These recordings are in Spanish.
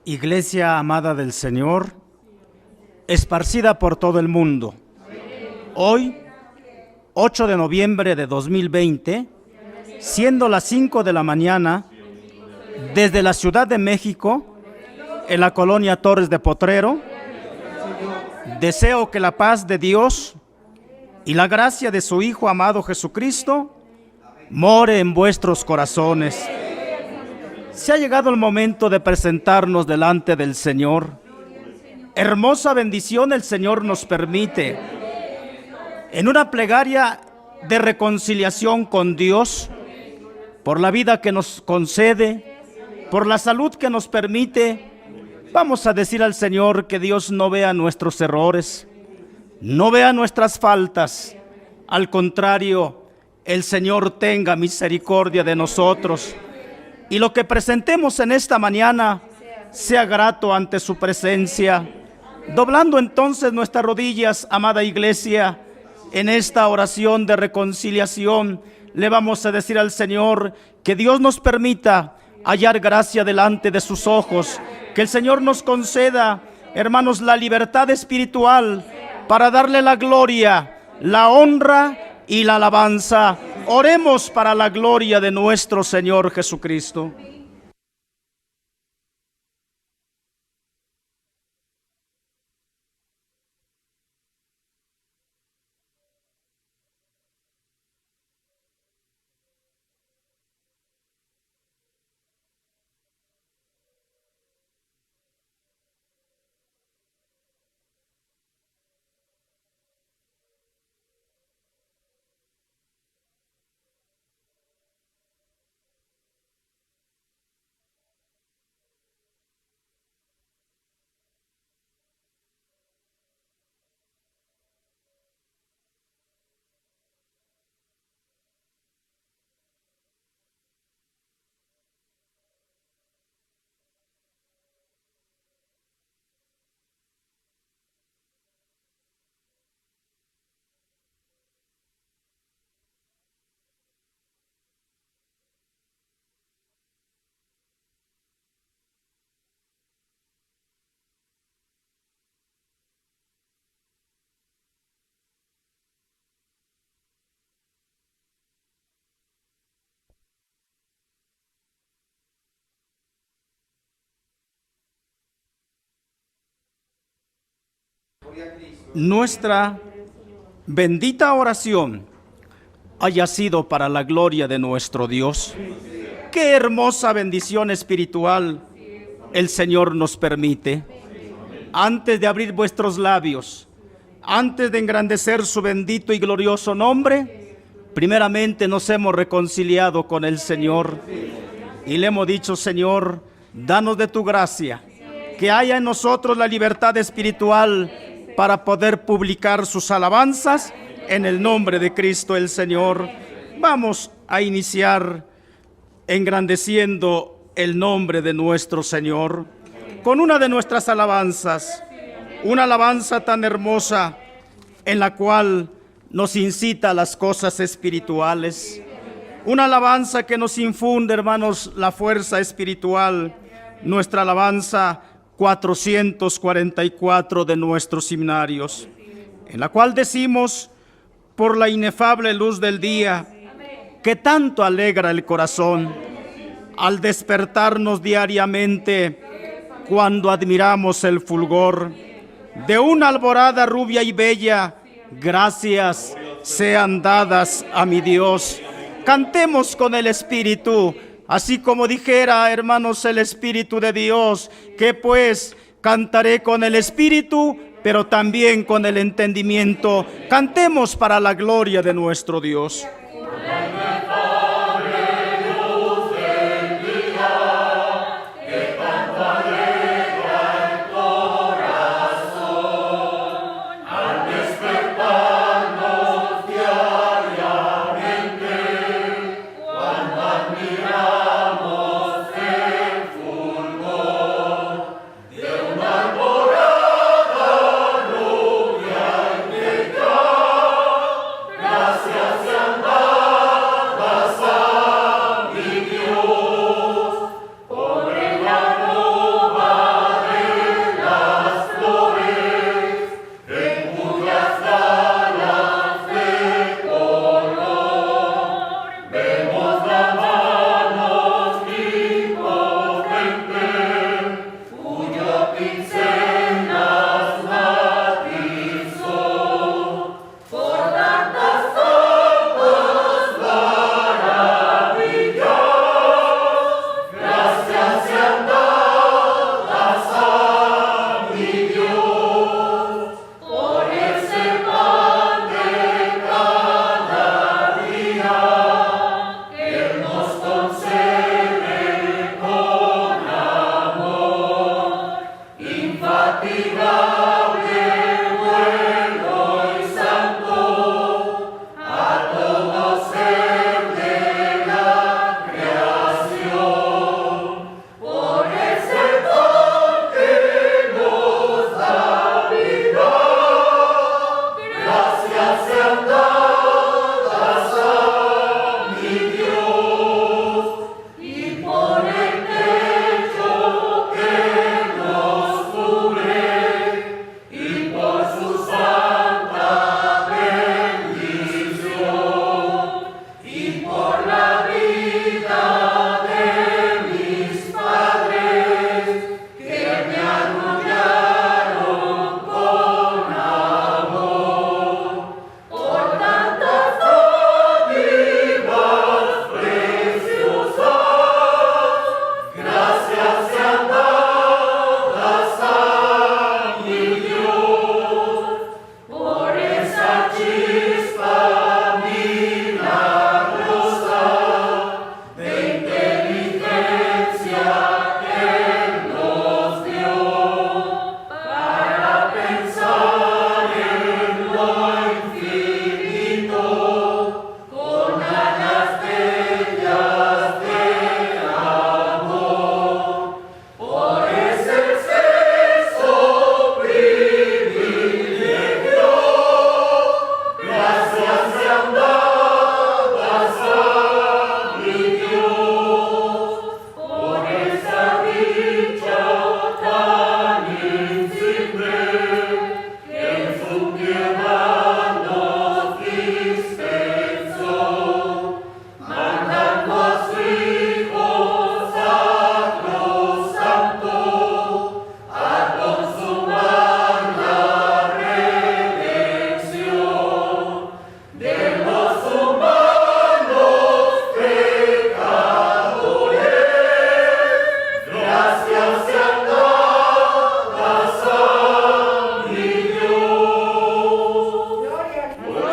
Iglesia amada del Señor, esparcida por todo el mundo. Hoy, 8 de noviembre de 2020, siendo las 5 de la mañana, desde la Ciudad de México, en la colonia Torres de Potrero, deseo que la paz de Dios y la gracia de su Hijo amado Jesucristo more en vuestros corazones. Se ha llegado el momento de presentarnos delante del Señor. Hermosa bendición el Señor nos permite en una plegaria de reconciliación con Dios, por la vida que nos concede, por la salud que nos permite. Vamos a decir al Señor que Dios no vea nuestros errores, no vea nuestras faltas. Al contrario, el Señor tenga misericordia de nosotros. Y lo que presentemos en esta mañana sea grato ante su presencia. Doblando entonces nuestras rodillas, amada iglesia, en esta oración de reconciliación, le vamos a decir al Señor que Dios nos permita hallar gracia delante de sus ojos, que el Señor nos conceda, hermanos, la libertad espiritual para darle la gloria, la honra y la alabanza. Oremos para la gloria de nuestro Señor Jesucristo. Nuestra bendita oración haya sido para la gloria de nuestro Dios. Qué hermosa bendición espiritual el Señor nos permite. Antes de abrir vuestros labios, antes de engrandecer su bendito y glorioso nombre, primeramente nos hemos reconciliado con el Señor y le hemos dicho: Señor, danos de tu gracia, que haya en nosotros la libertad espiritual para poder publicar sus alabanzas en el nombre de Cristo el Señor. Vamos a iniciar engrandeciendo el nombre de nuestro Señor con una de nuestras alabanzas, una alabanza tan hermosa en la cual nos incita a las cosas espirituales, una alabanza que nos infunde, hermanos, la fuerza espiritual. Nuestra alabanza 444 de nuestros himnarios, en la cual decimos: por la inefable luz del día, que tanto alegra el corazón, al despertarnos diariamente, cuando admiramos el fulgor de una alborada rubia y bella, gracias sean dadas a mi Dios. Cantemos con el Espíritu, así como dijera, hermanos, el Espíritu de Dios, que pues cantaré con el Espíritu, pero también con el entendimiento. Cantemos para la gloria de nuestro Dios. Gracias sean dadas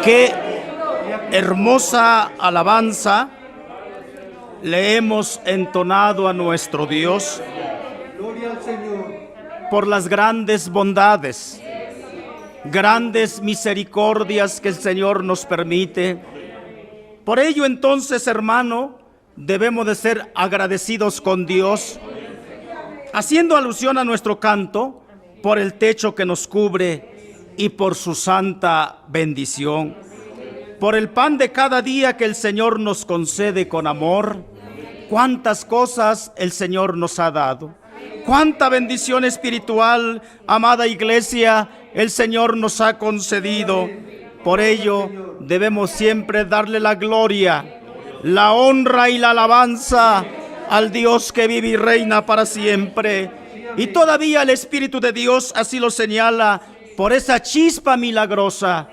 Qué hermosa alabanza le hemos entonado a nuestro Dios por las grandes bondades, grandes misericordias que el Señor nos permite. Por ello entonces, hermano, debemos de ser agradecidos con Dios, haciendo alusión a nuestro canto, por el techo que nos cubre y por su santa bendición, por el pan de cada día que el Señor nos concede con amor. Cuántas cosas el Señor nos ha dado, cuánta bendición espiritual, amada iglesia, el Señor nos ha concedido. Por ello debemos siempre darle la gloria, la honra y la alabanza al Dios que vive y reina para siempre. Y todavía el Espíritu de Dios así lo señala por esa chispa milagrosa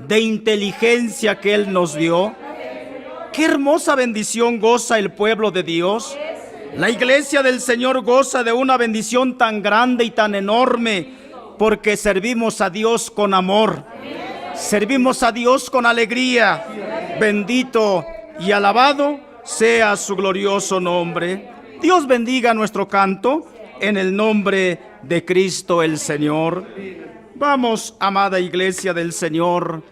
de inteligencia que Él nos dio. Qué hermosa bendición goza el pueblo de Dios. La iglesia del Señor goza de una bendición tan grande y tan enorme, porque servimos a Dios con amor, servimos a Dios con alegría. Bendito y alabado sea su glorioso nombre. Dios bendiga nuestro canto en el nombre de Cristo el Señor. Vamos, amada iglesia del Señor,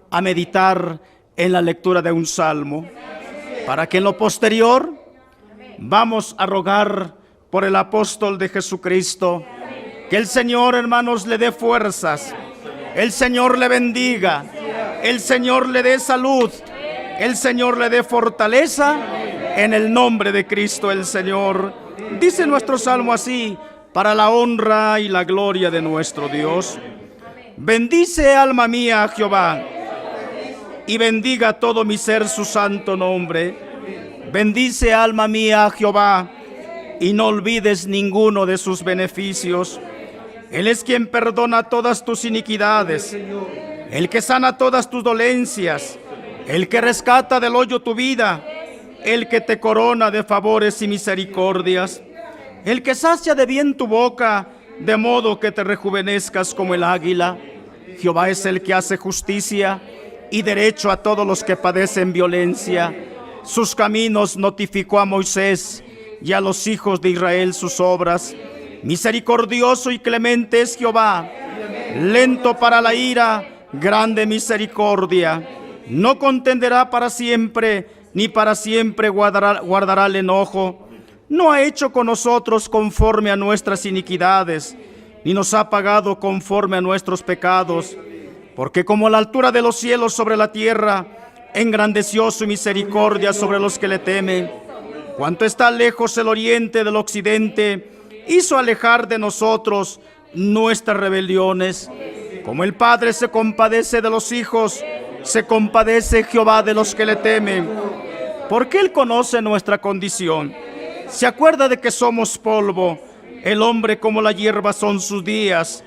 a meditar en la lectura de un salmo, para que en lo posterior vamos a rogar por el apóstol de Jesucristo, que el Señor, hermanos, le dé fuerzas, el Señor le bendiga, el Señor le dé salud, el Señor le dé fortaleza, en el nombre de Cristo el Señor. Dice nuestro salmo así, para la honra y la gloria de nuestro Dios. Bendice, alma mía, a Jehová, y bendiga todo mi ser su santo nombre. Bendice, alma mía, a Jehová, y no olvides ninguno de sus beneficios. Él es quien perdona todas tus iniquidades, el que sana todas tus dolencias, el que rescata del hoyo tu vida, el que te corona de favores y misericordias, el que sacia de bien tu boca, de modo que te rejuvenezcas como el águila. Jehová es el que hace justicia y derecho a todos los que padecen violencia. Sus caminos notificó a Moisés y a los hijos de Israel sus obras. Misericordioso y clemente es Jehová, lento para la ira, grande misericordia. No contenderá para siempre, ni para siempre guardará el enojo. No ha hecho con nosotros conforme a nuestras iniquidades, ni nos ha pagado conforme a nuestros pecados. Porque como la altura de los cielos sobre la tierra, engrandeció su misericordia sobre los que le temen. Cuanto está lejos el oriente del occidente, hizo alejar de nosotros nuestras rebeliones. Como el Padre se compadece de los hijos, se compadece Jehová de los que le temen. Porque Él conoce nuestra condición, se acuerda de que somos polvo. El hombre como la hierba son sus días,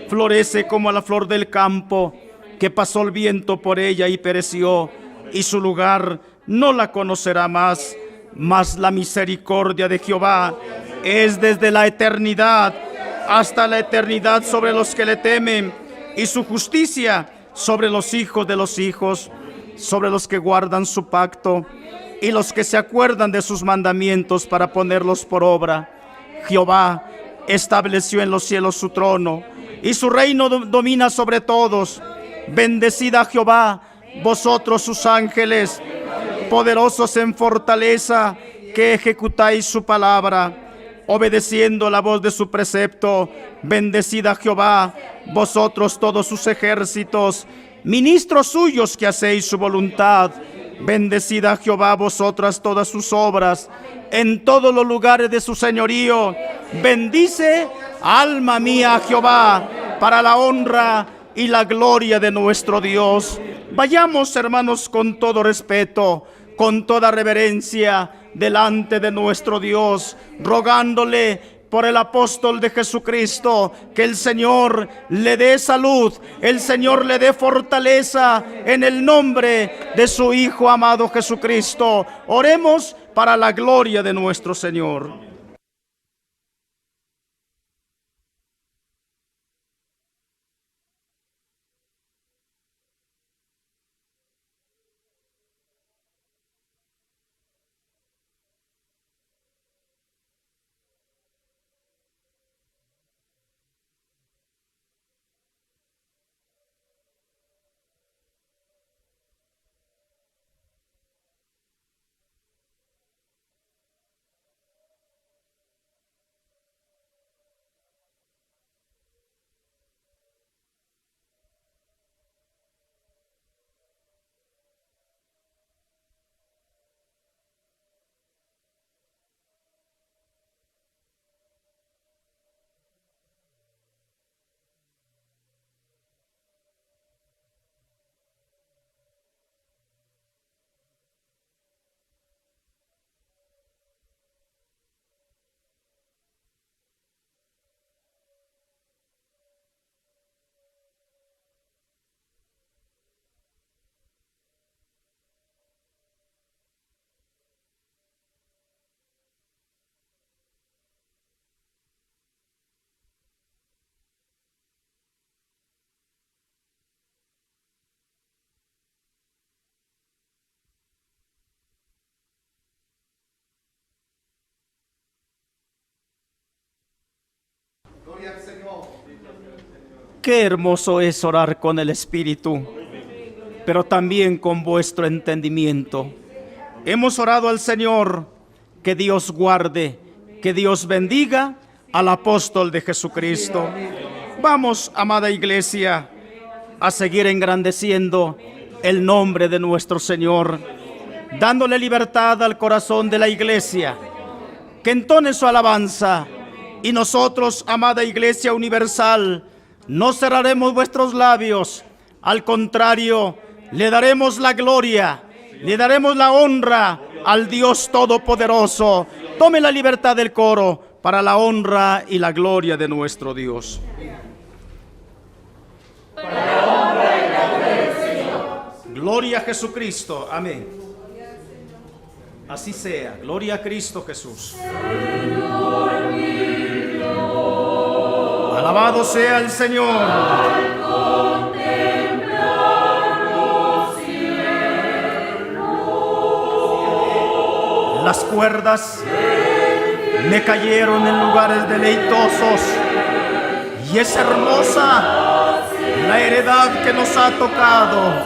florece como la flor del campo, que pasó el viento por ella y pereció, y su lugar no la conocerá más. Mas la misericordia de Jehová es desde la eternidad hasta la eternidad sobre los que le temen, y su justicia sobre los hijos de los hijos, sobre los que guardan su pacto y los que se acuerdan de sus mandamientos para ponerlos por obra. Jehová estableció en los cielos su trono, y su reino domina sobre todos. Bendecid a Jehová, vosotros sus ángeles, poderosos en fortaleza, que ejecutáis su palabra, obedeciendo la voz de su precepto. Bendecid a Jehová, vosotros todos sus ejércitos, ministros suyos que hacéis su voluntad. Bendecid a Jehová, vosotras todas sus obras, en todos los lugares de su señorío. Bendice, alma mía, a Jehová, para la honra y la gloria de nuestro Dios. Vayamos, hermanos, con todo respeto, con toda reverencia, delante de nuestro Dios, rogándole por el apóstol de Jesucristo, que el Señor le dé salud, el Señor le dé fortaleza, en el nombre de su Hijo amado Jesucristo. Oremos para la gloria de nuestro Señor. Qué hermoso es orar con el Espíritu, pero también con vuestro entendimiento. Hemos orado al Señor. Que Dios guarde, que Dios bendiga al apóstol de Jesucristo. Vamos, amada iglesia, a seguir engrandeciendo el nombre de nuestro Señor, dándole libertad al corazón de la iglesia, que entone su alabanza. Y nosotros, amada iglesia universal, no cerraremos vuestros labios. Al contrario, le daremos la gloria, le daremos la honra al Dios Todopoderoso. Tome la libertad del coro para la honra y la gloria de nuestro Dios. Para la honra y la gloria del Señor. Gloria a Jesucristo. Amén. Así sea. Gloria a Cristo Jesús. Alabado sea el Señor. Las cuerdas me cayeron en lugares deleitosos y es hermosa la heredad que nos ha tocado.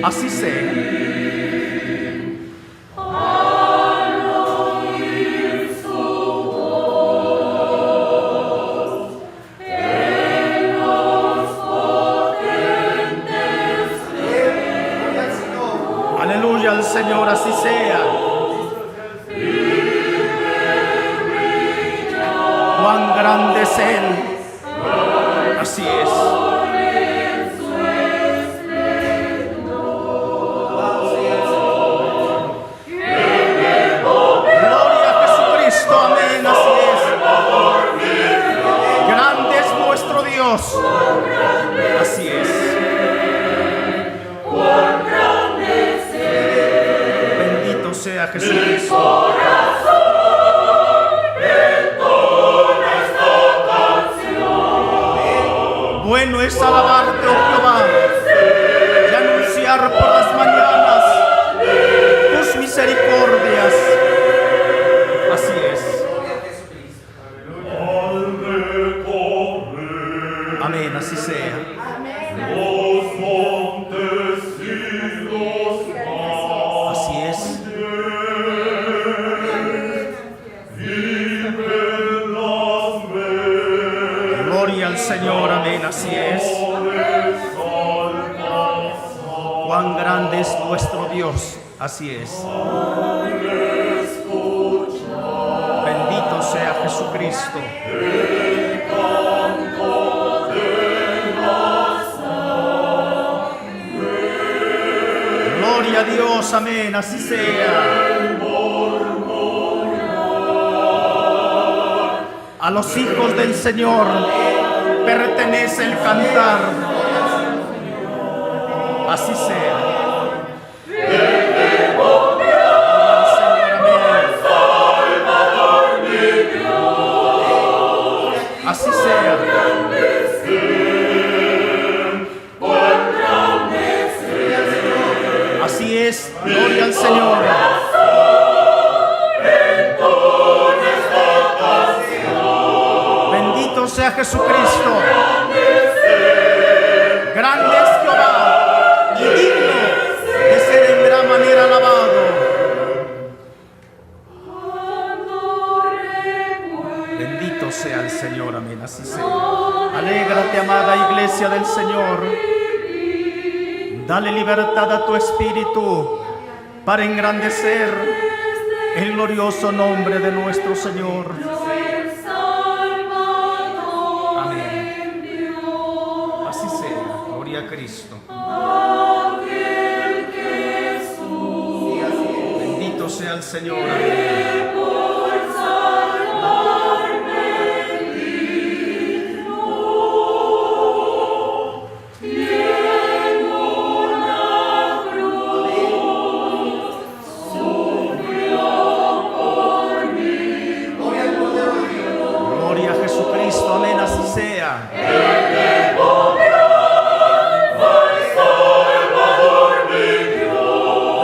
Así sea. Aleluya al Señor, así sea. Cuán grande es Él. Así es. Gloria a Jesucristo. Amén. Así es. Grande es nuestro Dios. Así es. Bendito sea Jesucristo. Bueno es alabarte, oh Jehová, y anunciar por las mañanas tus misericordias. Así es. Amén, así sea. Así es. Gloria al Señor, amén, así es. Cuán grande es nuestro Dios, así es. Bendito sea Jesucristo. Gloria a Dios, amén, así sea. A los hijos del Señor pertenece el cantar. Así sea. Así sea. Así es. Gloria al Señor. Bendito sea Jesucristo. Grande es Jehová y digno de ser en gran manera alabado. Bendito sea el Señor, amén, así sea. Alégrate, amada iglesia del Señor. Dale libertad a tu espíritu para engrandecer el glorioso nombre de nuestro Señor. Amén. Así sea. Gloria a Cristo. Bendito sea el Señor. Amén.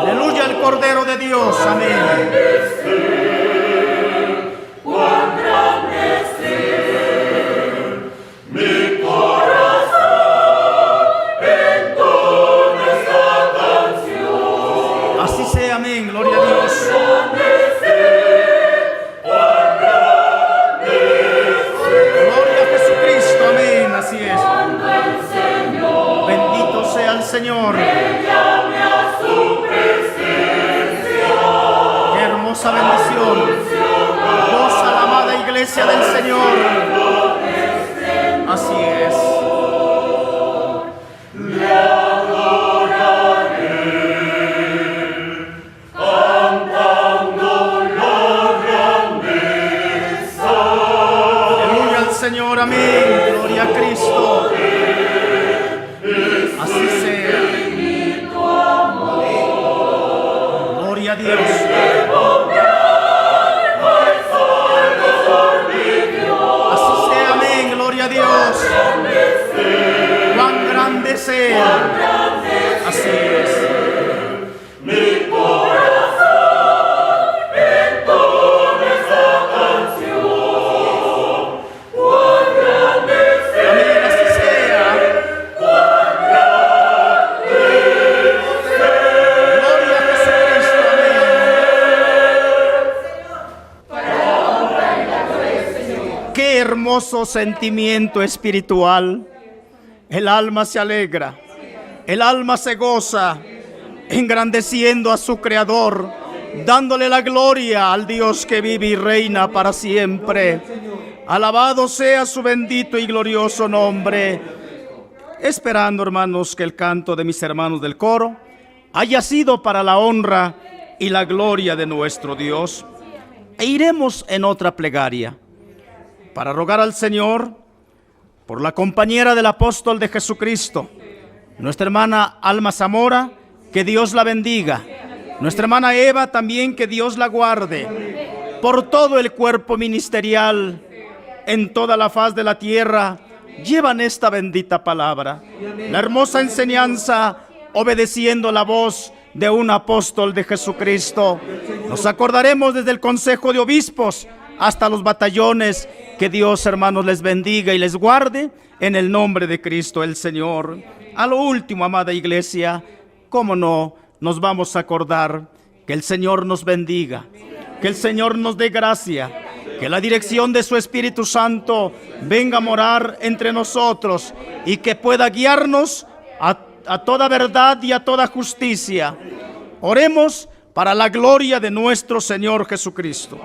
Aleluya al Cordero de Dios, amén. Mi corazón. Qué hermosa bendición. Goza la amada iglesia del Señor. Así es. Señor, amén, gloria a Cristo, así sea, gloria a Dios, así sea, amén, gloria a Dios, cuán grande sea, así es. Hermoso sentimiento espiritual. El alma se alegra, el alma se goza, engrandeciendo a su Creador, dándole la gloria al Dios que vive y reina para siempre. Alabado sea su bendito y glorioso nombre. Esperando, hermanos, que el canto de mis hermanos del coro haya sido para la honra y la gloria de nuestro Dios. E iremos en otra plegaria para rogar al Señor por la compañera del apóstol de Jesucristo, nuestra hermana Alma Zamora, que Dios la bendiga. Nuestra hermana Eva también, que Dios la guarde. Por todo el cuerpo ministerial en toda la faz de la tierra, llevan esta bendita palabra, la hermosa enseñanza, obedeciendo la voz de un apóstol de Jesucristo. Nos acordaremos desde el Consejo de Obispos hasta los batallones. Que Dios, hermanos, les bendiga y les guarde en el nombre de Cristo el Señor. A lo último, amada iglesia, cómo no, nos vamos a acordar que el Señor nos bendiga, que el Señor nos dé gracia, que la dirección de su Espíritu Santo venga a morar entre nosotros y que pueda guiarnos a toda verdad y a toda justicia. Oremos para la gloria de nuestro Señor Jesucristo.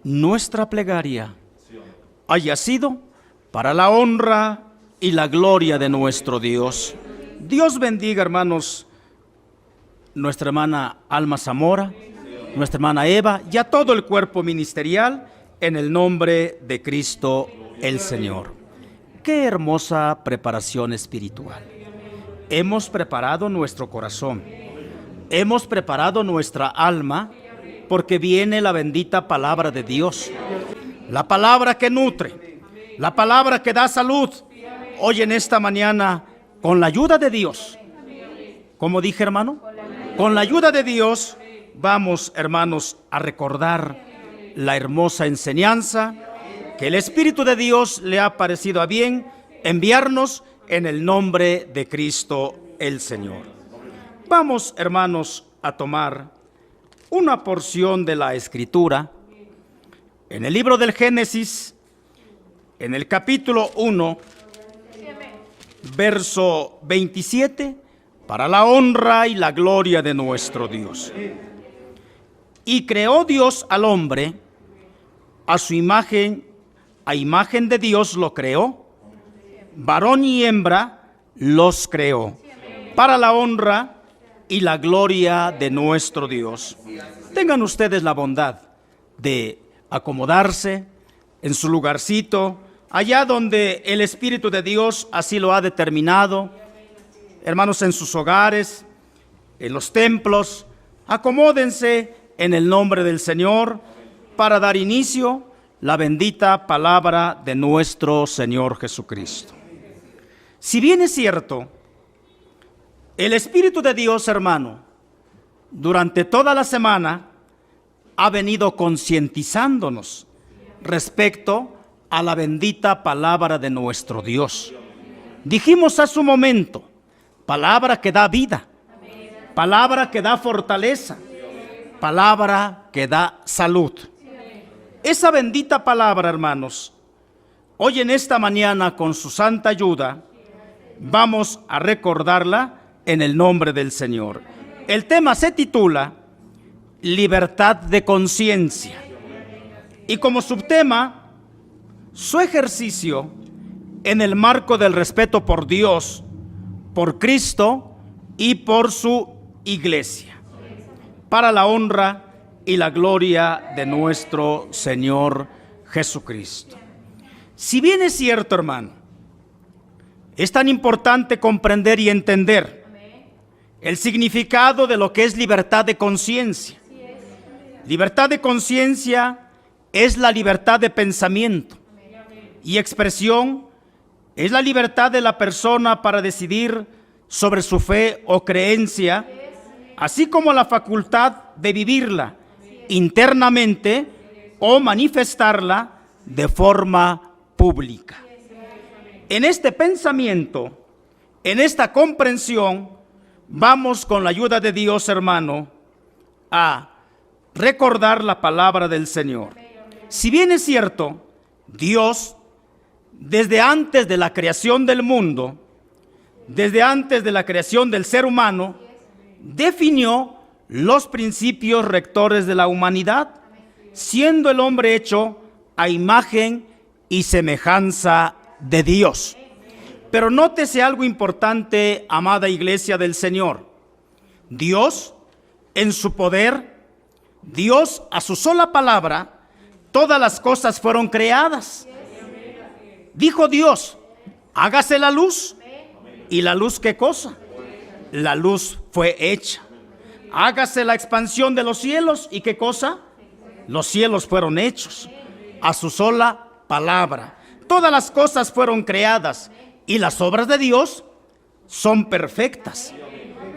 Nuestra plegaria haya sido para la honra y la gloria de nuestro Dios. Dios bendiga, hermanos, nuestra hermana Alma Zamora, nuestra hermana Eva y a todo el cuerpo ministerial en el nombre de Cristo el Señor. Qué hermosa preparación espiritual. Hemos preparado nuestro corazón, hemos preparado nuestra alma, porque viene la bendita palabra de Dios, la palabra que nutre, la palabra que da salud. Hoy en esta mañana, con la ayuda de Dios, como dije, hermano, con la ayuda de Dios, vamos, hermanos, a recordar la hermosa enseñanza que el Espíritu de Dios le ha parecido a bien enviarnos en el nombre de Cristo el Señor. Vamos, hermanos, a tomar una porción de la Escritura en el libro del Génesis, en el capítulo 1, verso 27, para la honra y la gloria de nuestro Dios. Y creó Dios al hombre, a su imagen, a imagen de Dios lo creó, varón y hembra los creó, para la honra y la gloria de nuestro Dios. Tengan ustedes la bondad de acomodarse en su lugarcito, allá donde el Espíritu de Dios así lo ha determinado. Hermanos, en sus hogares, en los templos, acomódense en el nombre del Señor para dar inicio la bendita palabra de nuestro Señor Jesucristo. Si bien es cierto, el Espíritu de Dios, hermano, durante toda la semana ha venido concientizándonos respecto a la bendita palabra de nuestro Dios. Dijimos a su momento, palabra que da vida, palabra que da fortaleza, palabra que da salud. Esa bendita palabra, hermanos, hoy en esta mañana con su santa ayuda, vamos a recordarla en el nombre del Señor. El tema se titula Libertad de conciencia. Y como subtema, su ejercicio en el marco del respeto por Dios, por Cristo y por su iglesia, para la honra y la gloria de nuestro Señor Jesucristo. Si bien es cierto, hermano, es tan importante comprender y entender el significado de lo que es libertad de conciencia. Libertad de conciencia es la libertad de pensamiento y expresión, es la libertad de la persona para decidir sobre su fe o creencia, así como la facultad de vivirla internamente o manifestarla de forma pública. En este pensamiento, en esta comprensión, vamos con la ayuda de Dios, hermano, a recordar la palabra del Señor. Si bien es cierto, Dios, desde antes de la creación del mundo, desde antes de la creación del ser humano, definió los principios rectores de la humanidad, siendo el hombre hecho a imagen y semejanza de Dios. Pero nótese algo importante, amada iglesia del Señor. Dios, en su poder, Dios a su sola palabra, todas las cosas fueron creadas. Dijo Dios, hágase la luz. ¿Y la luz qué cosa? La luz fue hecha. Hágase la expansión de los cielos. ¿Y qué cosa? Los cielos fueron hechos a su sola palabra. Todas las cosas fueron creadas y las obras de Dios son perfectas.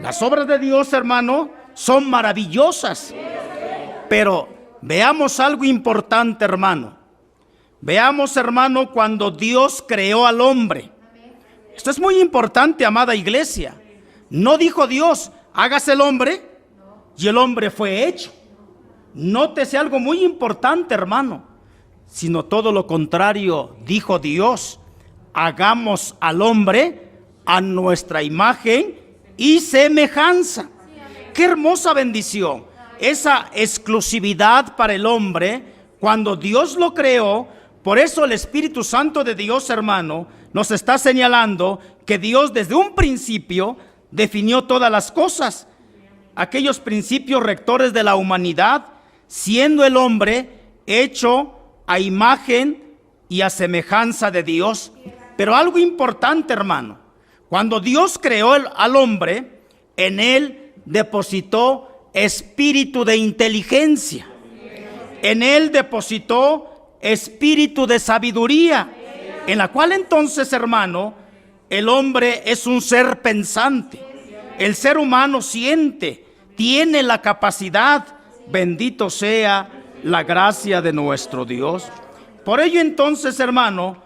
Las obras de Dios, hermano, son maravillosas. Pero veamos algo importante, hermano. Veamos, hermano, cuando Dios creó al hombre. Esto es muy importante, amada iglesia. No dijo Dios, hágase el hombre, y el hombre fue hecho. Nótese algo muy importante, hermano. Sino todo lo contrario, dijo Dios, hagamos al hombre a nuestra imagen y semejanza. Qué hermosa bendición. Esa exclusividad para el hombre, cuando Dios lo creó. Por eso el Espíritu Santo de Dios, hermano, nos está señalando que Dios desde un principio definió todas las cosas, aquellos principios rectores de la humanidad, siendo el hombre hecho a imagen y a semejanza de Dios. Pero algo importante, hermano, cuando Dios creó al hombre, en él depositó espíritu de inteligencia, en él depositó espíritu de sabiduría, en la cual entonces, hermano, el hombre es un ser pensante. El ser humano siente, tiene la capacidad. Bendito sea la gracia de nuestro Dios. Por ello entonces, hermano,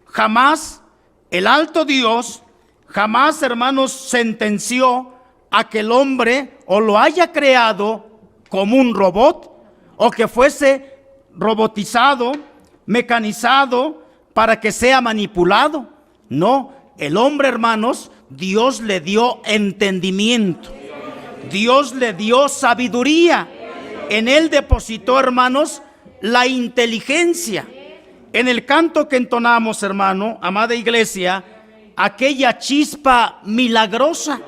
jamás el alto Dios jamás, hermanos, sentenció a que el hombre o lo haya creado como un robot o que fuese robotizado, mecanizado para que sea manipulado. No, el hombre, hermanos, Dios le dio entendimiento, Dios le dio sabiduría, en él depositó, hermanos, la inteligencia. En el canto que entonamos, hermano, amada iglesia, aquella chispa milagrosa,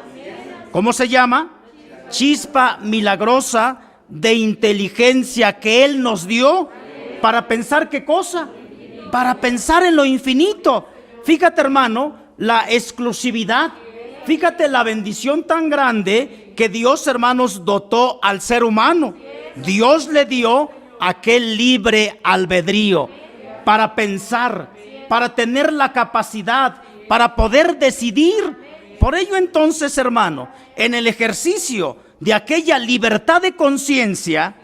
¿cómo se llama? Chispa milagrosa de inteligencia que Él nos dio para pensar, ¿qué cosa? Para pensar en lo infinito. Fíjate, hermano, la exclusividad, fíjate la bendición tan grande que Dios, hermanos, dotó al ser humano. Dios le dio aquel libre albedrío para pensar, para tener la capacidad, para poder decidir. Por ello entonces, hermano, en el ejercicio de aquella libertad de conciencia,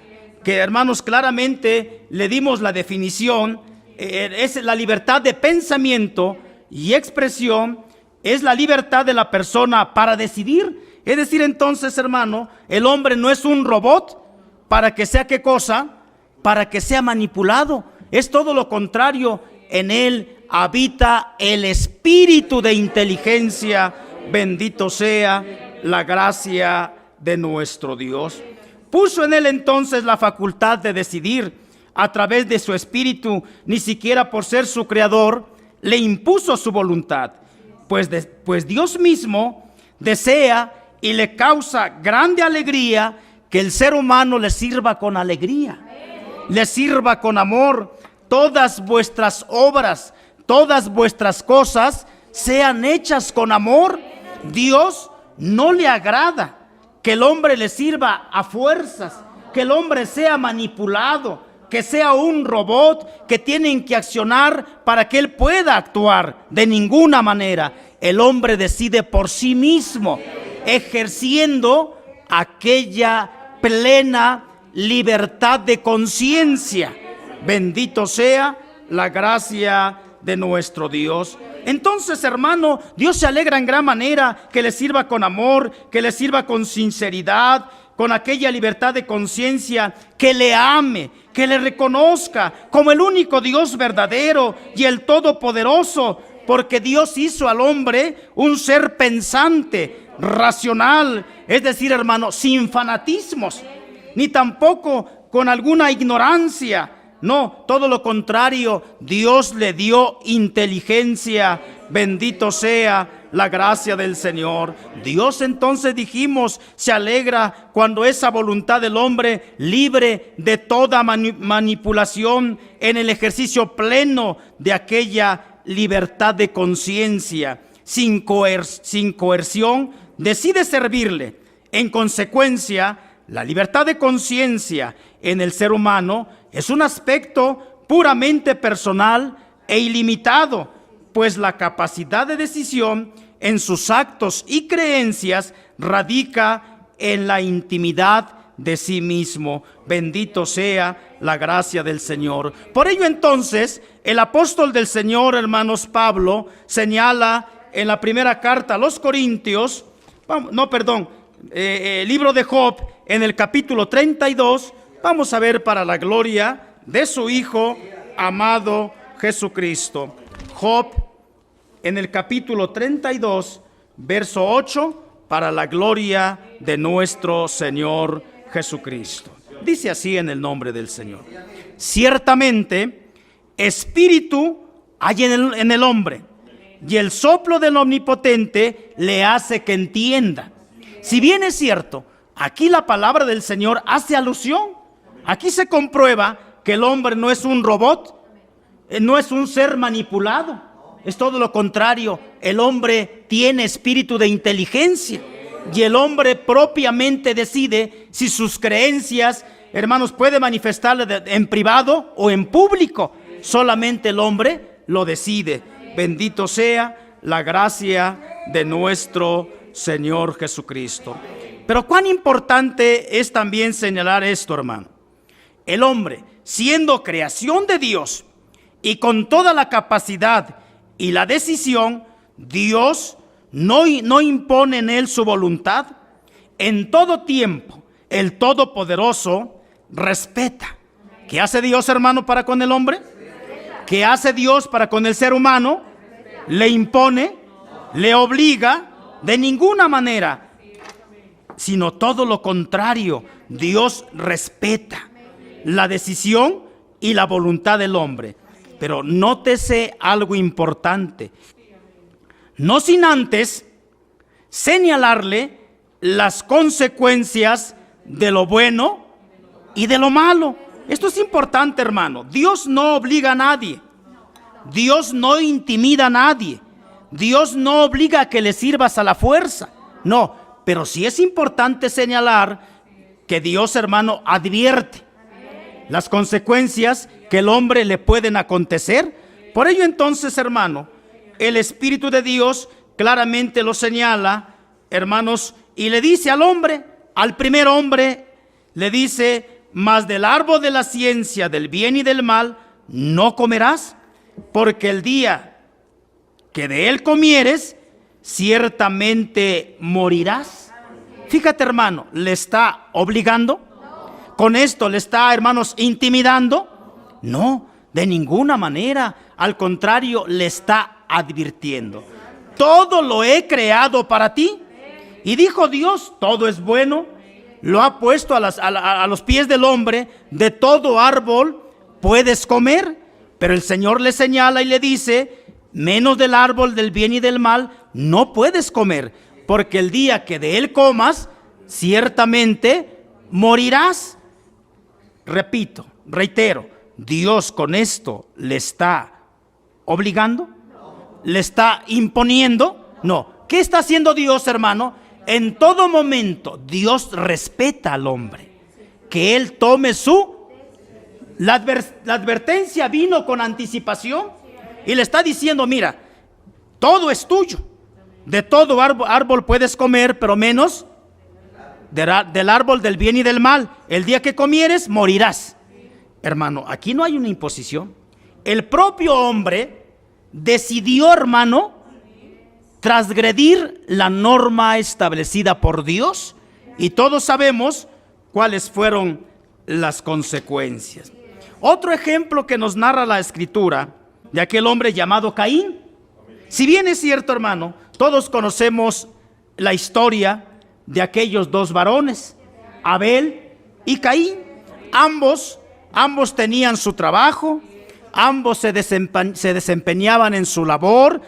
que hermanos claramente le dimos la definición, es la libertad de pensamiento y expresión, es la libertad de la persona para decidir. Es decir, entonces, hermano, el hombre no es un robot para que sea, ¿qué cosa? Para que sea manipulado. Es todo lo contrario, en él habita el espíritu de inteligencia. Bendito sea la gracia de nuestro Dios. Puso en él entonces la facultad de decidir a través de su espíritu, ni siquiera por ser su creador, le impuso su voluntad. Pues Dios mismo desea y le causa grande alegría que el ser humano le sirva con alegría, le sirva con amor. Todas vuestras obras, todas vuestras cosas sean hechas con amor. Dios no le agrada que el hombre le sirva a fuerzas, que el hombre sea manipulado, que sea un robot que tienen que accionar para que él pueda actuar. De ninguna manera. El hombre decide por sí mismo, ejerciendo aquella plena libertad de conciencia. Bendito sea la gracia de nuestro Dios. Entonces, hermano, Dios se alegra en gran manera que le sirva con amor, que le sirva con sinceridad, con aquella libertad de conciencia, que le ame, que le reconozca como el único Dios verdadero y el todopoderoso, porque Dios hizo al hombre un ser pensante, racional, es decir, hermano, sin fanatismos, ni tampoco con alguna ignorancia. No, todo lo contrario, Dios le dio inteligencia. Bendito sea la gracia del Señor. Dios, entonces dijimos, se alegra cuando esa voluntad del hombre, libre de toda manipulación, en el ejercicio pleno de aquella libertad de conciencia, sin coerción, decide servirle. En consecuencia, la libertad de conciencia en el ser humano es un aspecto puramente personal e ilimitado, pues la capacidad de decisión en sus actos y creencias radica en la intimidad de sí mismo. Bendito sea la gracia del Señor. Por ello entonces, el apóstol del Señor, hermanos, Pablo, señala en la primera carta a los Corintios, libro de Job, en el capítulo 32, vamos a ver para la gloria de su Hijo amado Jesucristo. Job, en el capítulo 32, verso 8, para la gloria de nuestro Señor Jesucristo. Dice así en el nombre del Señor: ciertamente, espíritu hay en el hombre, y el soplo del Omnipotente le hace que entienda. Si bien es cierto, aquí la palabra del Señor hace alusión, aquí se comprueba que el hombre no es un robot, no es un ser manipulado, es todo lo contrario. El hombre tiene espíritu de inteligencia y el hombre propiamente decide si sus creencias, hermanos, puede manifestarlas en privado o en público. Solamente el hombre lo decide. Bendito sea la gracia de nuestro Señor Jesucristo. Pero cuán importante es también señalar esto, hermano. El hombre, siendo creación de Dios y con toda la capacidad y la decisión, Dios no impone en él su voluntad. En todo tiempo, el Todopoderoso respeta. ¿Qué hace Dios, hermano, para con el hombre? ¿Qué hace Dios para con el ser humano? ¿Le impone? ¿Le obliga? De ninguna manera, sino todo lo contrario. Dios respeta la decisión y la voluntad del hombre. Pero nótese algo importante. No sin antes señalarle las consecuencias de lo bueno y de lo malo. Esto es importante, hermano. Dios no obliga a nadie. Dios no intimida a nadie. Dios no obliga a que le sirvas a la fuerza. No, pero sí es importante señalar que Dios, hermano, advierte las consecuencias que el hombre le pueden acontecer. Por ello entonces, hermano, el Espíritu de Dios claramente lo señala, hermanos, y le dice al hombre, al primer hombre, le dice: mas del árbol de la ciencia del bien y del mal no comerás, porque el día que de él comieres, ciertamente morirás. Fíjate, hermano, ¿le está obligando? ¿Con esto le está, hermanos, intimidando? No, de ninguna manera. Al contrario, le está advirtiendo. Todo lo he creado para ti. Y dijo Dios, todo es bueno. Lo ha puesto a los pies del hombre. De todo árbol puedes comer. Pero el Señor le señala y le dice: menos del árbol del bien y del mal no puedes comer, porque el día que de él comas, ciertamente morirás. Repito, reitero, Dios con esto le está obligando, le está imponiendo. No. ¿Qué está haciendo Dios, hermano? En todo momento Dios respeta al hombre, que él tome la advertencia vino con anticipación y le está diciendo: mira, todo es tuyo, de todo árbol puedes comer, pero menos del árbol del bien y del mal. El día que comieres, morirás. Hermano, aquí no hay una imposición. El propio hombre decidió, hermano, transgredir la norma establecida por Dios, y todos sabemos cuáles fueron las consecuencias. Otro ejemplo que nos narra la Escritura de aquel hombre llamado Caín. Si bien es cierto, hermano, todos conocemos la historia de aquellos dos varones, Abel y Caín. Ambos tenían su trabajo, ambos se desempeñaban en su labor,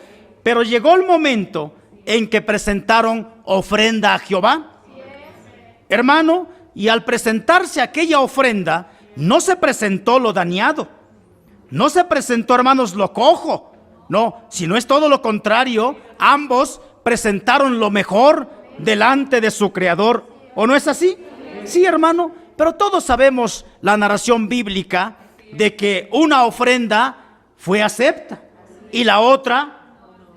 pero llegó el momento en que presentaron ofrenda a Jehová. Hermano, y al presentarse aquella ofrenda, no se presentó lo dañado, no se presentó, hermanos, lo cojo, no, sino es todo lo contrario. Ambos presentaron lo mejor delante de su Creador. ¿O no es así? Sí, hermano, pero todos sabemos la narración bíblica de que una ofrenda fue acepta y la otra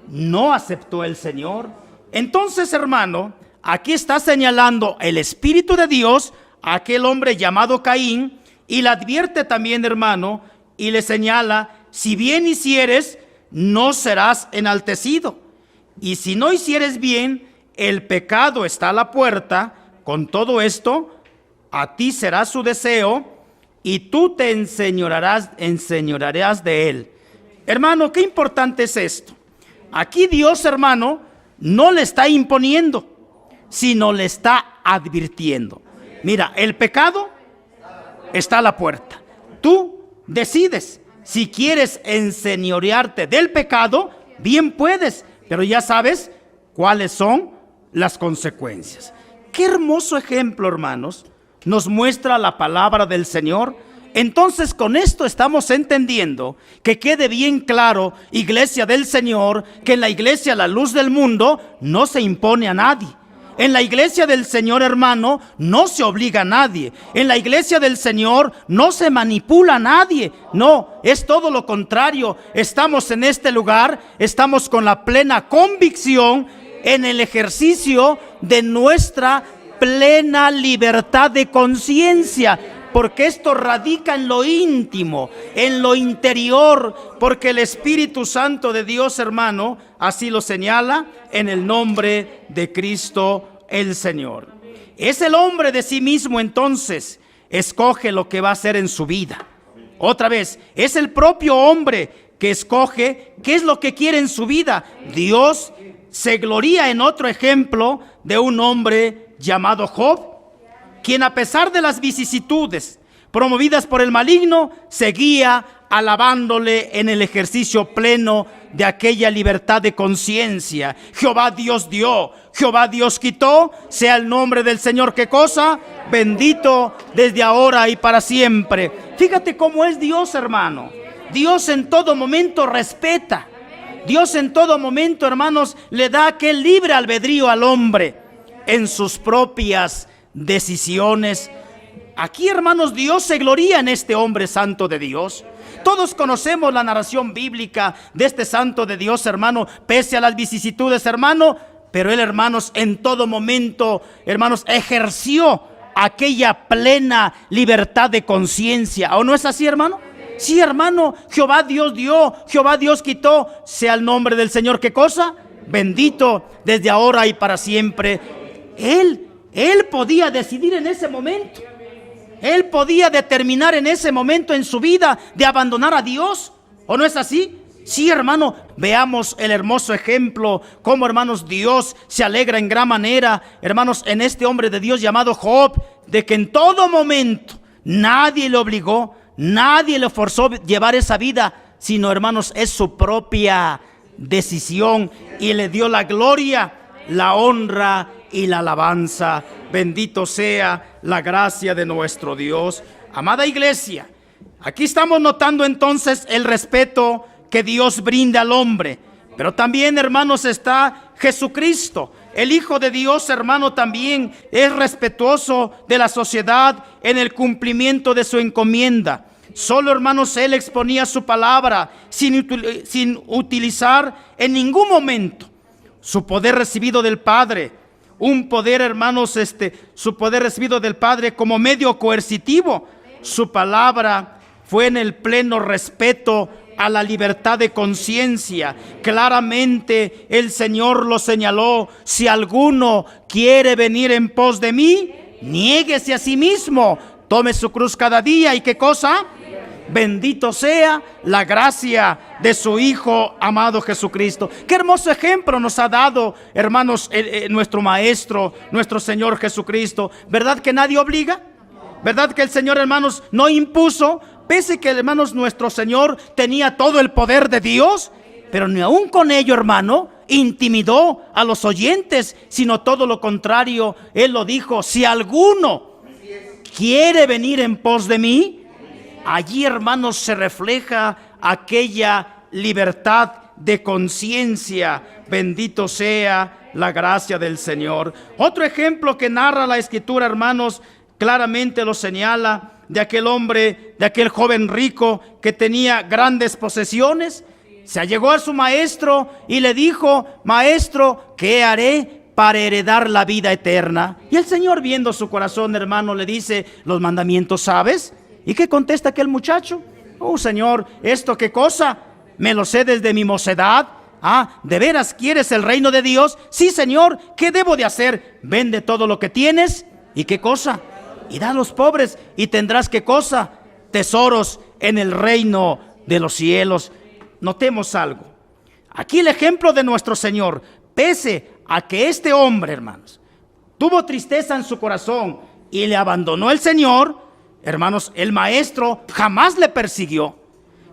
no aceptó el Señor. Entonces, hermano, aquí está señalando el Espíritu de Dios a aquel hombre llamado Caín, y le advierte también, hermano, y le señala: si bien hicieres, no serás enaltecido, y si no hicieres bien, el pecado está a la puerta. Con todo esto, a ti será su deseo, y tú te enseñorearás de él. Hermano, qué importante es esto. Aquí Dios, hermano, no le está imponiendo, sino le está advirtiendo. Mira, el pecado está a la puerta. Tú decides si quieres enseñorearte del pecado, bien puedes, pero ya sabes cuáles son las consecuencias. Qué hermoso ejemplo, hermanos, nos muestra la palabra del Señor. Entonces, con esto estamos entendiendo, que quede bien claro, iglesia del Señor, que en la iglesia La Luz del Mundo no se impone a nadie. En la iglesia del Señor, hermano, no se obliga a nadie. En la iglesia del Señor no se manipula a nadie. No, es todo lo contrario. Estamos en este lugar, estamos con la plena convicción en el ejercicio de nuestra plena libertad de conciencia. porque esto radica en lo íntimo, en lo interior, porque el Espíritu Santo de Dios, hermano, así lo señala en el nombre de Cristo el Señor. Es el hombre de sí mismo, entonces, escoge lo que va a hacer en su vida. Otra vez, es el propio hombre que escoge qué es lo que quiere en su vida. Dios se gloría en otro ejemplo de un hombre llamado Job, quien a pesar de las vicisitudes promovidas por el maligno, seguía alabándole en el ejercicio pleno de aquella libertad de conciencia. Jehová Dios dio, Jehová Dios quitó, sea el nombre del Señor, ¿qué cosa? Bendito desde ahora y para siempre. Fíjate cómo es Dios, hermano. Dios en todo momento respeta. Dios en todo momento, hermanos, le da aquel libre albedrío al hombre en sus propias decisiones. Aquí, hermanos, Dios se gloría en este hombre santo de Dios. Todos conocemos la narración bíblica de este santo de Dios, hermano, pese a las vicisitudes, hermano, pero él, hermanos, en todo momento, hermanos, ejerció aquella plena libertad de conciencia. ¿O no es así, hermano? Sí, hermano, Jehová Dios dio, Jehová Dios quitó, sea el nombre del Señor, ¿qué cosa? Bendito desde ahora y para siempre. Él podía decidir en ese momento. Él podía determinar en ese momento en su vida de abandonar a Dios. ¿O no es así? Sí, hermano, veamos el hermoso ejemplo, cómo, hermanos, Dios se alegra en gran manera, hermanos, en este hombre de Dios llamado Job, de que en todo momento nadie le obligó, nadie le forzó a llevar esa vida, sino, hermanos, es su propia decisión, y le dio la gloria, la honra y la alabanza. Bendito sea la gracia de nuestro Dios. Amada iglesia, aquí estamos notando entonces el respeto que Dios brinda al hombre, pero también, hermanos, está Jesucristo, el Hijo de Dios, hermano, también es respetuoso de la sociedad en el cumplimiento de su encomienda. Solo, hermanos, él exponía su palabra sin utilizar en ningún momento su poder recibido del Padre. Un poder, hermanos, su poder recibido del Padre como medio coercitivo. Su palabra fue en el pleno respeto a la libertad de conciencia. Claramente el Señor lo señaló: si alguno quiere venir en pos de mí, niéguese a sí mismo, tome su cruz cada día. ¿Y qué cosa? Bendito sea la gracia de su Hijo amado Jesucristo. Qué hermoso ejemplo nos ha dado, hermanos, nuestro Maestro, nuestro Señor Jesucristo. ¿Verdad que nadie obliga? ¿Verdad que el Señor, hermanos, no impuso? Pese que, hermanos, nuestro Señor tenía todo el poder de Dios, pero ni aún con ello, hermano, intimidó a los oyentes, sino todo lo contrario. Él lo dijo: si alguno quiere venir en pos de mí. Allí, hermanos, se refleja aquella libertad de conciencia. Bendito sea la gracia del Señor. Otro ejemplo que narra la Escritura, hermanos, claramente lo señala, de aquel hombre, de aquel joven rico que tenía grandes posesiones. Se allegó a su maestro y le dijo: maestro, ¿qué haré para heredar la vida eterna? Y el Señor, viendo su corazón, hermano, le dice: los mandamientos sabes. ¿Y qué contesta aquel muchacho? Oh, Señor, ¿esto qué cosa? Me lo sé desde mi mocedad. Ah, ¿de veras quieres el reino de Dios? Sí, Señor. ¿Qué debo de hacer? Vende todo lo que tienes. ¿Y qué cosa? Y da a los pobres, y tendrás ¿qué cosa? Tesoros en el reino de los cielos. Notemos algo. Aquí el ejemplo de nuestro Señor, pese a que este hombre, hermanos, tuvo tristeza en su corazón y le abandonó el Señor, hermanos, el maestro jamás le persiguió,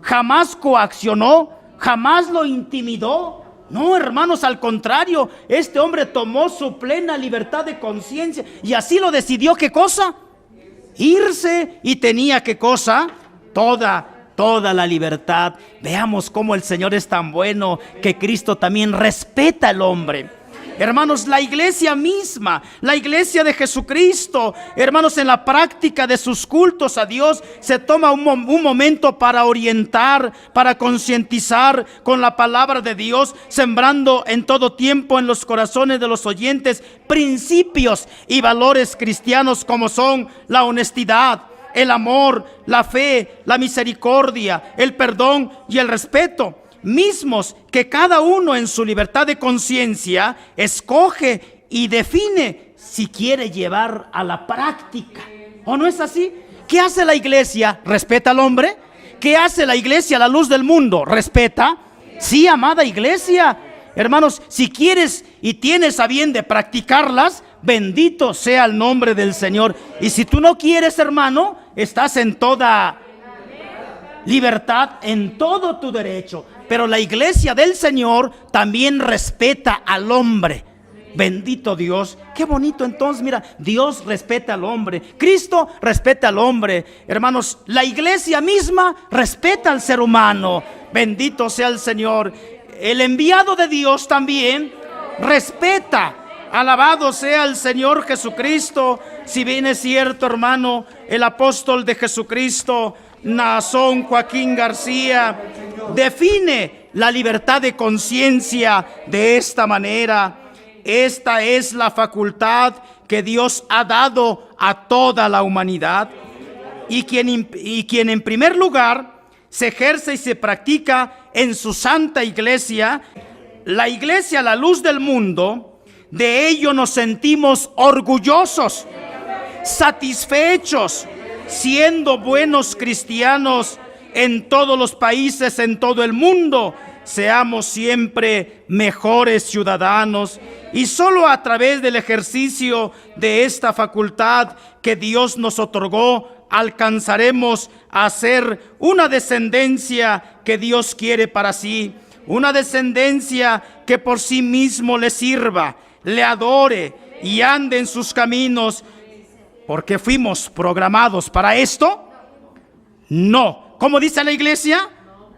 jamás coaccionó, jamás lo intimidó. No, hermanos, al contrario, este hombre tomó su plena libertad de conciencia y así lo decidió. ¿Qué cosa? Irse, y tenía ¿qué cosa? Toda la libertad. Veamos cómo el Señor es tan bueno, que Cristo también respeta al hombre. Hermanos, la iglesia misma, la iglesia de Jesucristo, hermanos, en la práctica de sus cultos a Dios, se toma un momento para orientar, para concientizar con la palabra de Dios, sembrando en todo tiempo en los corazones de los oyentes principios y valores cristianos como son la honestidad, el amor, la fe, la misericordia, el perdón y el respeto, mismos que cada uno en su libertad de conciencia escoge y define si quiere llevar a la práctica. ¿O no es así? ¿Qué hace la iglesia? ¿Respeta al hombre? ¿Qué hace la iglesia a la luz del mundo? ¿Respeta? Sí, amada iglesia. Hermanos, si quieres y tienes a bien de practicarlas, bendito sea el nombre del Señor. Y si tú no quieres, hermano, estás en toda libertad, en todo tu derecho. Pero la iglesia del Señor también respeta al hombre. Bendito Dios. Qué bonito entonces, mira, Dios respeta al hombre, Cristo respeta al hombre. Hermanos, la iglesia misma respeta al ser humano. Bendito sea el Señor. El enviado de Dios también respeta. Alabado sea el Señor Jesucristo. Si bien es cierto, hermano, el apóstol de Jesucristo, Naasón Joaquín García, define la libertad de conciencia de esta manera. Esta es la facultad que Dios ha dado a toda la humanidad y quien en primer lugar se ejerce y se practica en su santa iglesia, la iglesia a la luz del mundo. De ello nos sentimos orgullosos, satisfechos, siendo buenos cristianos en todos los países, en todo el mundo. Seamos siempre mejores ciudadanos, y solo a través del ejercicio de esta facultad que Dios nos otorgó alcanzaremos a ser una descendencia que Dios quiere para sí, una descendencia que por sí mismo le sirva, le adore y ande en sus caminos. ¿Porque fuimos programados para esto? No. ¿Cómo dice la iglesia?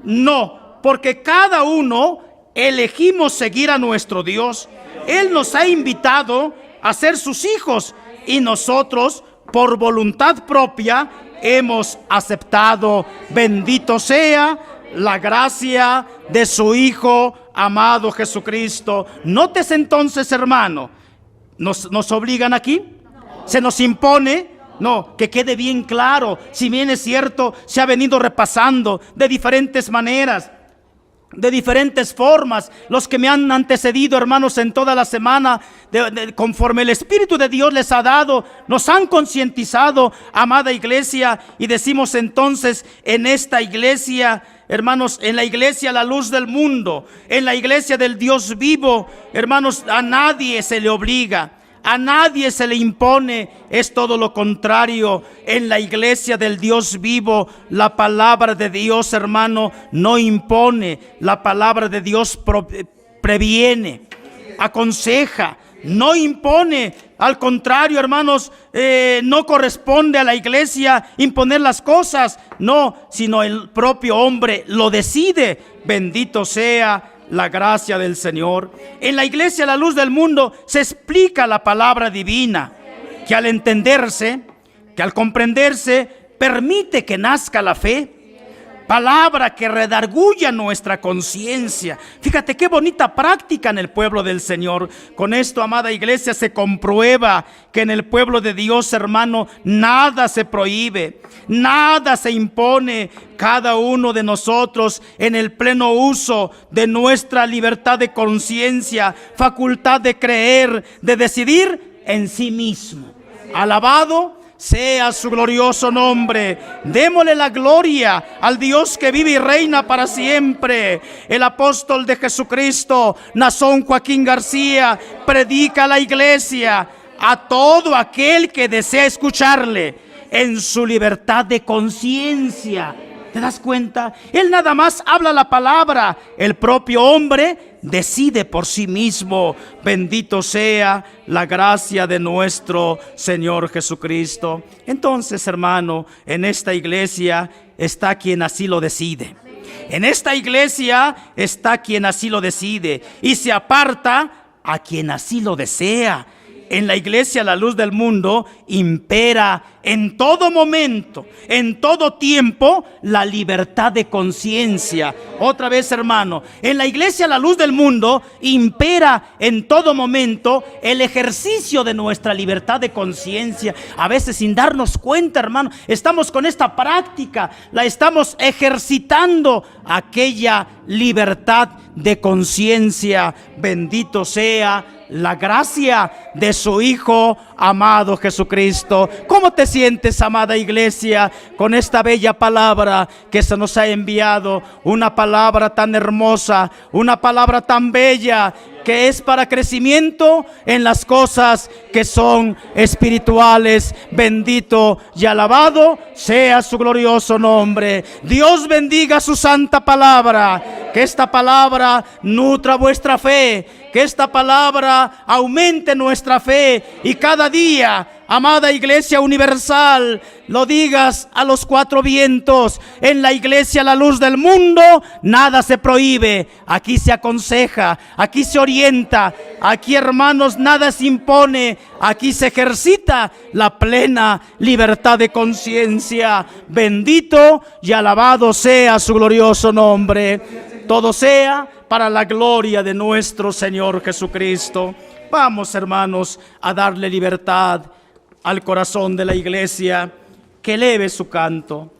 No. Porque cada uno elegimos seguir a nuestro Dios. Él nos ha invitado a ser sus hijos y nosotros, por voluntad propia, hemos aceptado. Bendito sea la gracia de su Hijo amado Jesucristo. Nótese entonces, hermano, ¿nos obligan aquí? ¿Se nos impone? No, que quede bien claro. Si bien es cierto, se ha venido repasando de diferentes maneras, de diferentes formas, los que me han antecedido, hermanos, en toda la semana, conforme el Espíritu de Dios les ha dado, nos han concientizado, amada iglesia. Y decimos entonces, en esta iglesia, hermanos, en la iglesia la luz del mundo, en la iglesia del Dios vivo, hermanos, a nadie se le obliga, a nadie se le impone, es todo lo contrario. En la iglesia del Dios vivo, la palabra de Dios, hermano, no impone. La palabra de Dios previene, aconseja, no impone. Al contrario, hermanos, no corresponde a la iglesia imponer las cosas, no, sino el propio hombre lo decide. Bendito sea la gracia del Señor. En la iglesia, la luz del mundo, se explica la palabra divina, que al entenderse, que al comprenderse, permite que nazca la fe. Palabra que redarguya nuestra conciencia. Fíjate qué bonita práctica en el pueblo del Señor. Con esto, amada iglesia, se comprueba que en el pueblo de Dios, hermano, nada se prohíbe, nada se impone. Cada uno de nosotros, en el pleno uso de nuestra libertad de conciencia, facultad de creer, de decidir en sí mismo. Alabado sea su glorioso nombre. Démosle la gloria al Dios que vive y reina para siempre. El apóstol de Jesucristo, Naasón Joaquín García, predica a la iglesia, a todo aquel que desea escucharle, en su libertad de conciencia. ¿Te das cuenta? Él nada más habla la palabra. El propio hombre decide por sí mismo. Bendito sea la gracia de nuestro Señor Jesucristo. Entonces, hermano, en esta iglesia está quien así lo decide. En esta iglesia está quien así lo decide. Y se aparta a quien así lo desea. en la iglesia, la luz del mundo, impera en todo momento, en todo tiempo, la libertad de conciencia. Otra vez, hermano, en la iglesia, la luz del mundo, impera en todo momento el ejercicio de nuestra libertad de conciencia. A veces sin darnos cuenta, hermano, estamos con esta práctica, la estamos ejercitando, aquella libertad de conciencia. Bendito sea la gracia de su Hijo amado Jesucristo. ¿Cómo te sientes, amada iglesia, con esta bella palabra que se nos ha enviado? Una palabra tan hermosa, una palabra tan bella, que es para crecimiento en las cosas que son espirituales. Bendito y alabado sea su glorioso nombre. Dios bendiga su santa palabra. Que esta palabra nutra vuestra fe, que esta palabra aumente nuestra fe, y cada día, amada iglesia universal, lo digas a los cuatro vientos. En la iglesia, la luz del mundo, nada se prohíbe. Aquí se aconseja, aquí se orienta, aquí, hermanos, nada se impone. Aquí se ejercita la plena libertad de conciencia. Bendito y alabado sea su glorioso nombre. Todo sea para la gloria de nuestro Señor Jesucristo. Vamos, hermanos, a darle libertad al corazón de la iglesia, que eleve su canto,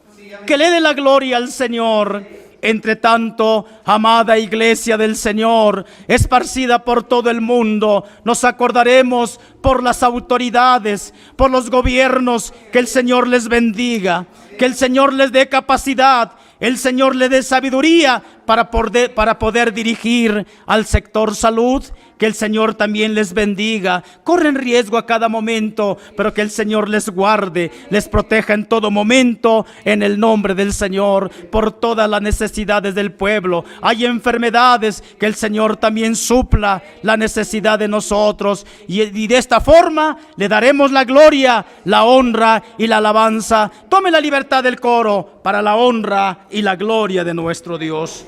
que le dé la gloria al Señor. Entre tanto, amada iglesia del Señor, esparcida por todo el mundo, nos acordaremos por las autoridades, por los gobiernos, que el Señor les bendiga, que el Señor les dé capacidad, el Señor le dé sabiduría para poder dirigir al sector salud. Que el Señor también les bendiga. Corren riesgo a cada momento, pero que el Señor les guarde, les proteja en todo momento, en el nombre del Señor, por todas las necesidades del pueblo. Hay enfermedades, que el Señor también supla la necesidad de nosotros, y de esta forma le daremos la gloria, la honra y la alabanza. Tome la libertad del coro para la honra y la gloria de nuestro Dios.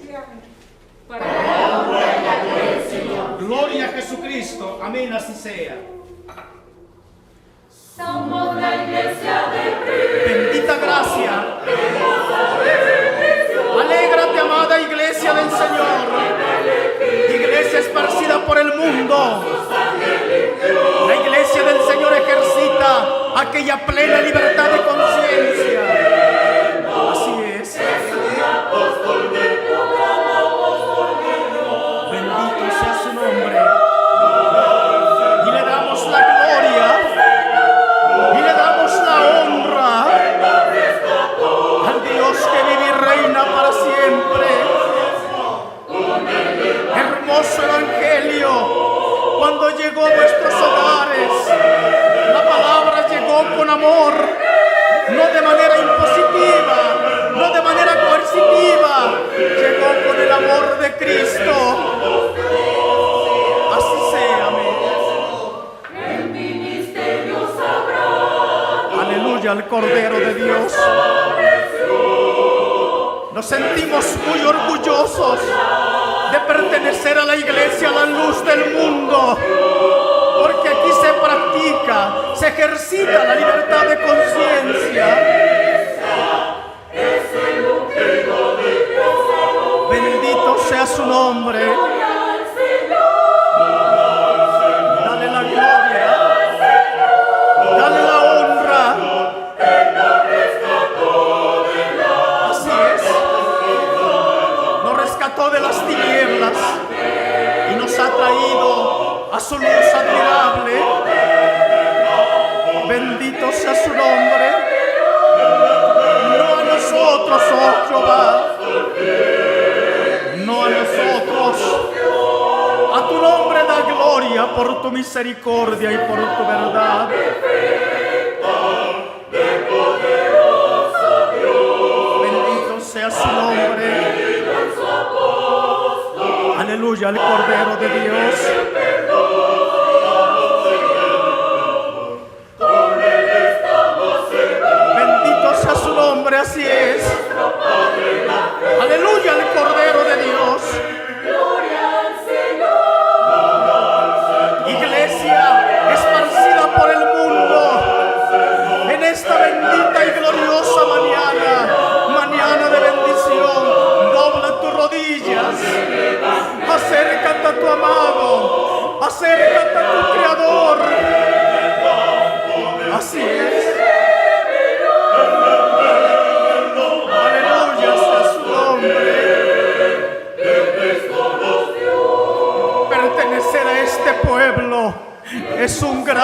Para la honra y la gloria del Señor. Gloria a Jesucristo. Amén, así sea. Somos la iglesia de Cristo. Bendita gracia. Alégrate, amada iglesia del Señor. Iglesia esparcida por el mundo. La iglesia del Señor ejercita aquella plena libertad de conciencia. Así es. Bendito sea su nombre. Y le damos la gloria, y le damos la honra al Dios que vive y reina para siempre. Hermoso evangelio, cuando llegó a vuestros hogares, la palabra llegó con amor, no de manera impositiva, no de manera coercitiva, llegó con el amor de Cristo. Así sea, amén. El ministerio sagrado. Aleluya al Cordero de Dios. Nos sentimos muy orgullosos de pertenecer a la iglesia, a la luz del mundo, porque aquí se practica, se ejercita la libertad de conciencia. Bendito sea su nombre. Dale la gloria, dale la honra. Así es. Nos rescató de las tinieblas y nos ha traído a su luz admirable. Bendito sea su nombre. No a nosotros, oh Jehová, no a nosotros. A tu nombre da gloria por tu misericordia y por tu verdad. Bendito sea su nombre. Aleluya al Cordero de Dios. Bendito sea su nombre, así es. Aleluya al Cordero de Dios. Iglesia esparcida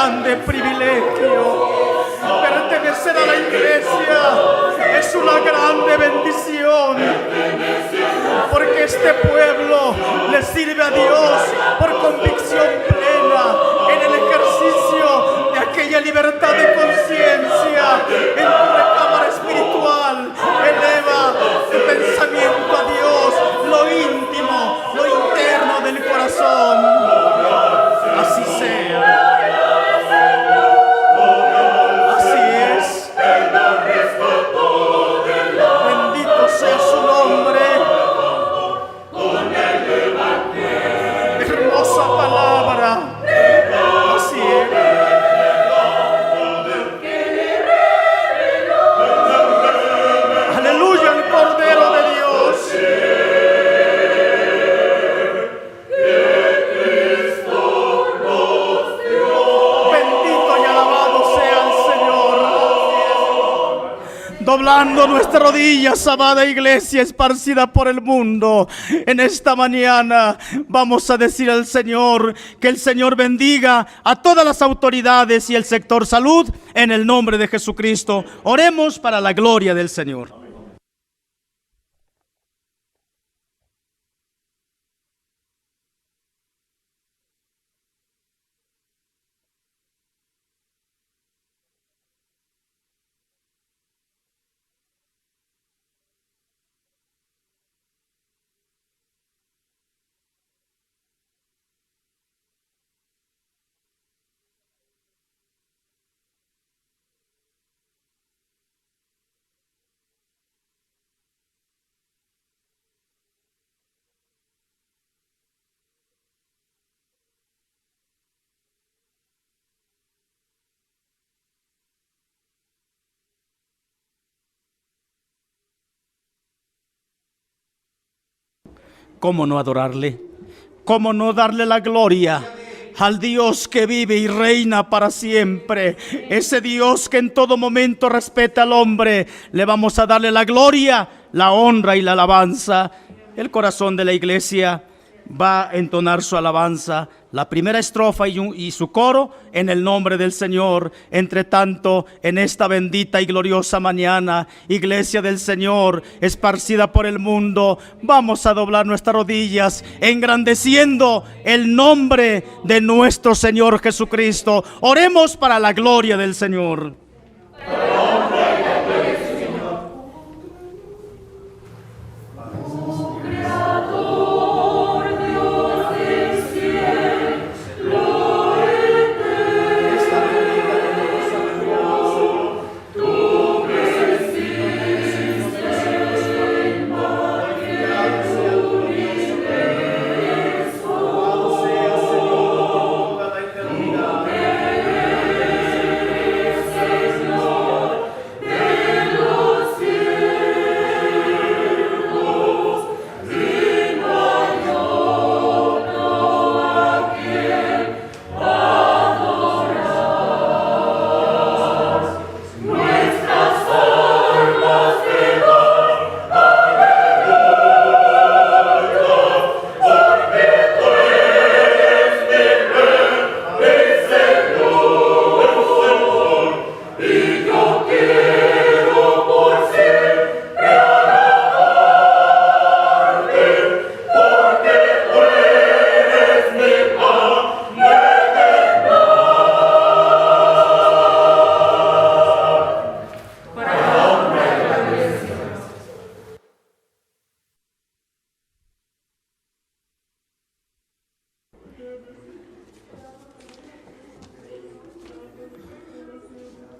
grande privilegio. Pertenecer a la iglesia es una grande bendición, porque este pueblo le sirve a Dios por convicción plena en el ejercicio de aquella libertad de conciencia. En tu recámara espiritual eleva tu pensamiento a Dios, lo íntimo, lo interno del corazón. Así sea. Bendito sea su nombre. Hermosa palabra. Así es. Aleluya al Cordero de Dios. Bendito y alabado sea el Señor. Doblando nuestras rodillas, amada iglesia esparcida por el mundo, en esta mañana vamos a decir al Señor que el Señor bendiga a todas las autoridades y el sector salud en el nombre de Jesucristo. Oremos para la gloria del Señor. ¿Cómo no adorarle? ¿Cómo no darle la gloria al Dios que vive y reina para siempre? Ese Dios que en todo momento respeta al hombre. Le vamos a darle la gloria, la honra y la alabanza. El corazón de la iglesia va a entonar su alabanza, la primera estrofa y su coro, en el nombre del Señor. Entre tanto, en esta bendita y gloriosa mañana, iglesia del Señor, esparcida por el mundo, vamos a doblar nuestras rodillas, engrandeciendo el nombre de nuestro Señor Jesucristo. Oremos para la gloria del Señor.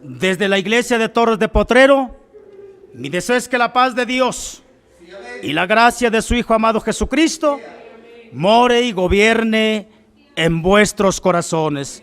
Desde la iglesia de Torres de Potrero, mi deseo es que la paz de Dios y la gracia de su Hijo amado Jesucristo more y gobierne en vuestros corazones.